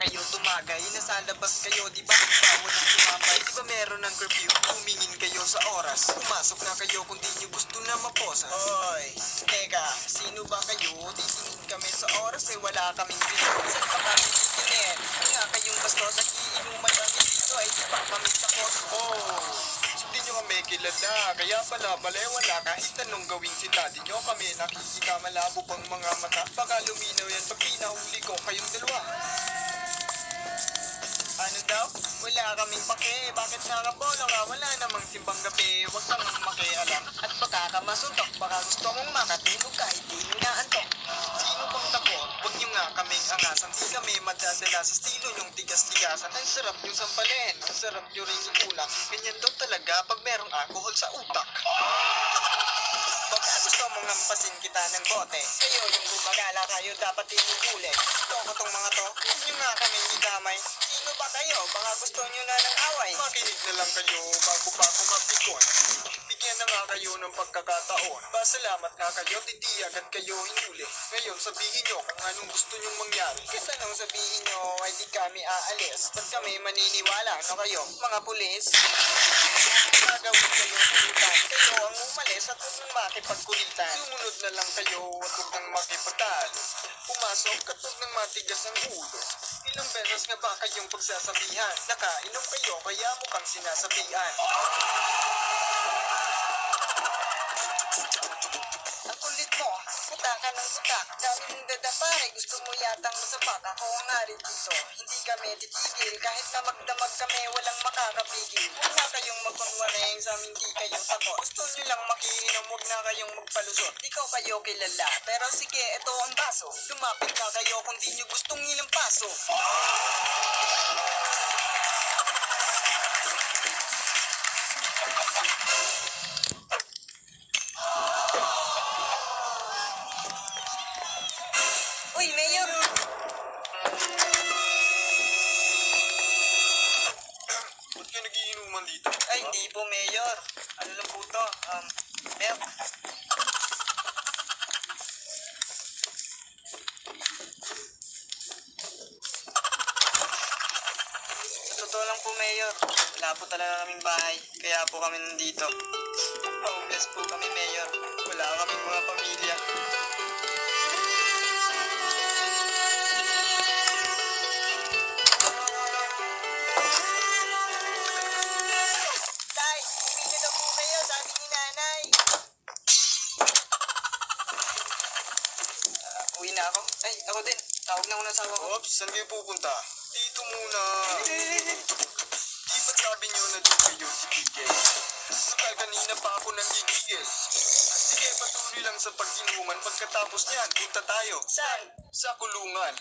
kayo tumagay? Nasa labas kayo, di ba? Bawal ang sumambay. Di ba meron ng curfew? Tumingin kayo sa oras. Pumasok na kayo kung di nyo gusto na maposa. Hoy, teka, sino ba kayo? Titingin kami sa oras eh, wala kaming video. Saan pa kami titingin? Nga kayong bastos at iinuman kami dito ay di ba kami sa Costco? Hindi nyo kami kilala, kaya pala wala kahit anong gawin sila. Di nyo kami nakikita, malabo pang mga mata. Baka luminaw yan pag pinahuli ko kayong dalawa. Ano daw? Wala kaming pake. Bakit nakapolo ka? Wala namang simbang gabi. Huwag kang makialam. At baka ka masuntok. Baka gusto mong makatulog kahit di nyo naantok. Sino pang takot? Huwag nyo nga kaming angasan. Di kami madadala sa estilo yung tigas-tigasan. Ang sarap yung sampalin. Ang sarap nyo rin itulak. Ganyan daw talaga pag merong alcohol sa utak. Baka gusto mong hampasin kita ng bote. Kayo yung gumagala, kayo dapat inuhuli. Ito ko tong mga to. Huwag nyo nga kami idamay. Sino ba kayo? Baka gusto nyo na ng away. Makinig na lang kayo bago pa ako mapikon. Bigyan na nga kayo ng pagkakataon. Pasalamat nga kayo, hindi agad kayo hinuli. Ngayon sabihin nyo kung anong gusto nyong mangyari. Kahit anong sabihin nyo ay di kami aalis. Ba't kami maniniwala? Ano kayo? Mga pulis? Gagawin kayo kulitan. Kayo ang umalis at huwag nang makipagkulitan. Sumunod na lang kayo at huwag nang makipagtalo. Pumasok at huwag nang matigas ang ulo. Ilang beses nga ba kayong pagsasabihan? Nakainom kayo kaya mukhang sinasabihan. Ang kulit mo, puta ka ng puta. Dami mong dadapare, gusto mo yatang masapak. Ako ang hari dito, hindi kami titigil. Kahit na magdamag kami, walang makakapigil. Huwag na kayong magpangwareng sa hindi kayo tako. Gusto nyo lang makiinom, huwag na kayong magpalusot. Di ko kayo kilala, pero sige, ito ang baso. Lumapit na kayo kung di nyo gustong ilang paso. Uy, Mayor! Ba't ka nagiinuman dito? Ay, hindi po, Mayor. Ano lang po to? Mayor. Sa totoo lang po, Mayor. Wala po talaga kaming bahay. Kaya po kami nandito. Homeless po kami, Mayor. Wala kaming mga pamilya. Tay, ibigin na po kayo, sabi ni nanay. Uwi na ako. Ay, ako din. Tawag na ako ng asawa ko. Oops, saan kayo pupunta? Dito muna. Di ba't sabi nyo na dito kayo si Kike? Bakal kanina pa ako nanggigigil. Sige, patuloy lang sa pag-inuman. Pagkatapos niyan, punta tayo. Saan? Sa kulungan.